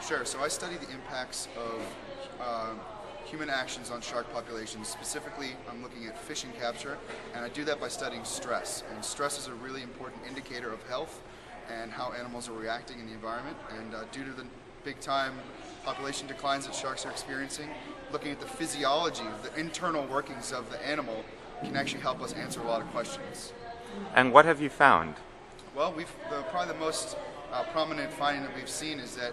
Sure. So I study the impacts of human actions on shark populations. Specifically, I'm looking at fishing capture, and I do that by studying stress. And stress is a really important indicator of health and how animals are reacting in the environment. And due to the big time population declines that sharks are experiencing, looking at the physiology, the internal workings of the animal can actually help us answer a lot of questions. And what have you found? Well, probably the most prominent finding that we've seen is that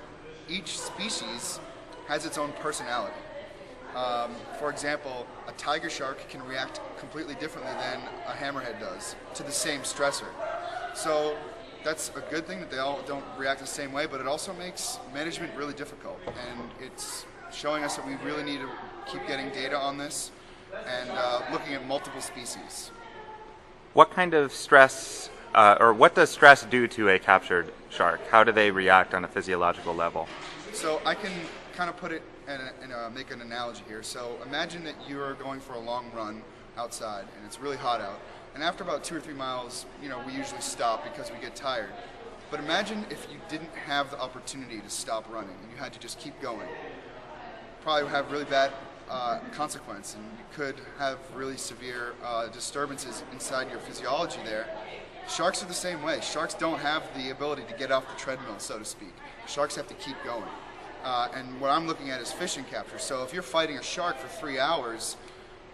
each species has its own personality. For example, a tiger shark can react completely differently than a hammerhead does to the same stressor. So that's a good thing that they all don't react the same way, but it also makes management really difficult. And it's showing us that we really need to keep getting data on this and looking at multiple species. What kind of stress, or what does stress do to a captured shark? How do they react on a physiological level? So I can kind of put it make an analogy here. So imagine that you are going for a long run outside and it's really hot out. And after about 2 or 3 miles, we usually stop because we get tired. But imagine if you didn't have the opportunity to stop running and you had to just keep going. Probably would have really bad consequence, and you could have really severe disturbances inside your physiology there. Sharks are the same way. Sharks don't have the ability to get off the treadmill, so to speak. Sharks have to keep going. And what I'm looking at is fishing capture. So if you're fighting a shark for 3 hours,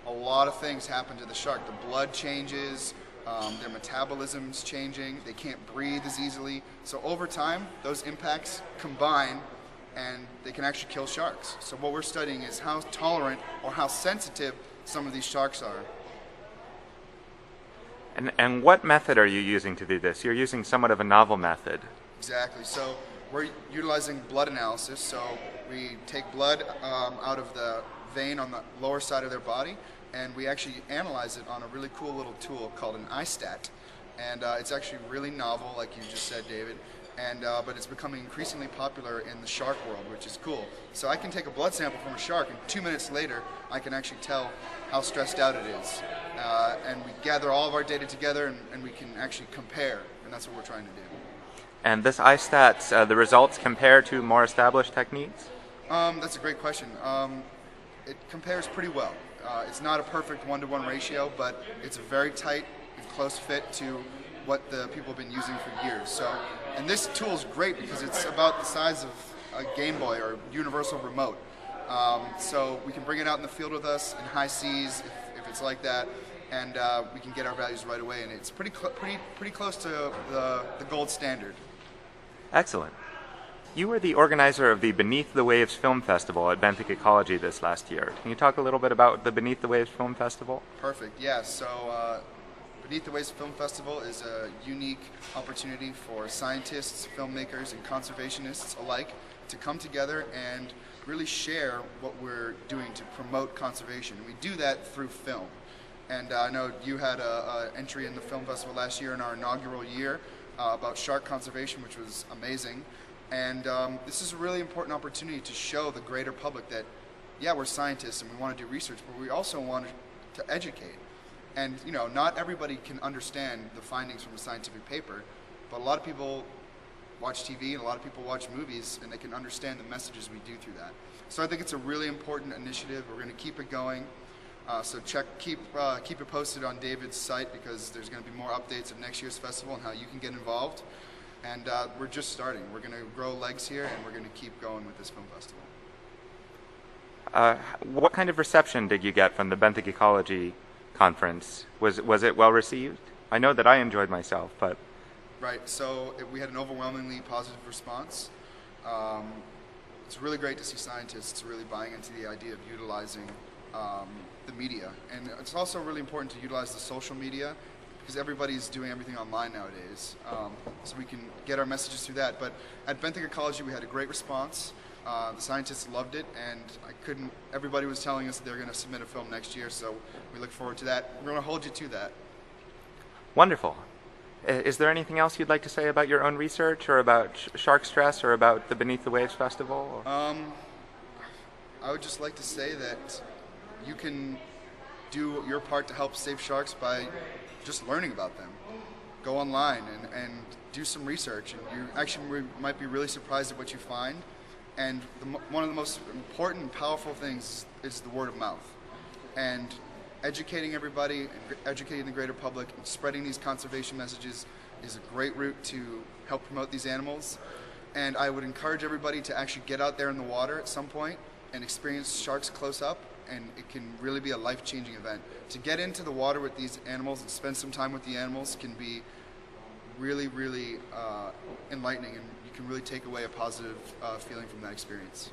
a lot of things happen to the shark. The blood changes, their metabolism's changing, they can't breathe as easily. So over time, those impacts combine and they can actually kill sharks. So what we're studying is how tolerant or how sensitive some of these sharks are. And what method are you using to do this? You're using somewhat of a novel method. Exactly. So we're utilizing blood analysis. So we take blood out of the vein on the lower side of their body, and we actually analyze it on a really cool little tool called an iStat. And it's actually really novel, like you just said, David. And but it's becoming increasingly popular in the shark world, which is cool. So I can take a blood sample from a shark, and 2 minutes later, I can actually tell how stressed out it is. And we gather all of our data together, and we can actually compare, and that's what we're trying to do. And this iStats, the results compare to more established techniques? That's a great question. It compares pretty well. It's not a perfect 1-to-1 ratio, but it's a very tight and close fit to what the people have been using for years. So, and this tool is great because it's about the size of a Game Boy or universal remote. So we can bring it out in the field with us in high seas if it's like that, and we can get our values right away. And it's pretty close to the gold standard. Excellent. You were the organizer of the Beneath the Waves Film Festival at Benthic Ecology this last year. Can you talk a little bit about the Beneath the Waves Film Festival? Perfect. Yeah. So Beneath the Waves Film Festival is a unique opportunity for scientists, filmmakers, and conservationists alike to come together and really share what we're doing to promote conservation. And we do that through film. And I know you had an entry in the film festival last year in our inaugural year about shark conservation, which was amazing. And this is a really important opportunity to show the greater public that, yeah, we're scientists and we want to do research, but we also want to educate. And not everybody can understand the findings from a scientific paper, but a lot of people watch TV and a lot of people watch movies, and they can understand the messages we do through that. So I think it's a really important initiative. We're going to keep it going. So keep it posted on David's site, because there's going to be more updates of next year's festival and how you can get involved. And we're just starting. We're going to grow legs here, and we're going to keep going with this film festival. What kind of reception did you get from the Benthic Ecology Conference? Was it well received? I know that I enjoyed myself, but... Right, so we had an overwhelmingly positive response. It's really great to see scientists really buying into the idea of utilizing the media. And it's also really important to utilize the social media, because everybody's doing everything online nowadays. So we can get our messages through that. But at Benthic Ecology, we had a great response. The scientists loved it, and everybody was telling us that they're going to submit a film next year, so we look forward to that. We're going to hold you to that. Wonderful. Is there anything else you'd like to say about your own research, or about shark stress, or about the Beneath the Waves Festival? I would just like to say that you can do your part to help save sharks by just learning about them. Go online and do some research. And you actually might be really surprised at what you find. And one of the most important and powerful things is the word of mouth. And educating everybody, educating the greater public, and spreading these conservation messages is a great route to help promote these animals. And I would encourage everybody to actually get out there in the water at some point and experience sharks close up, and it can really be a life-changing event. To get into the water with these animals and spend some time with the animals can be really, really enlightening, and you can really take away a positive feeling from that experience.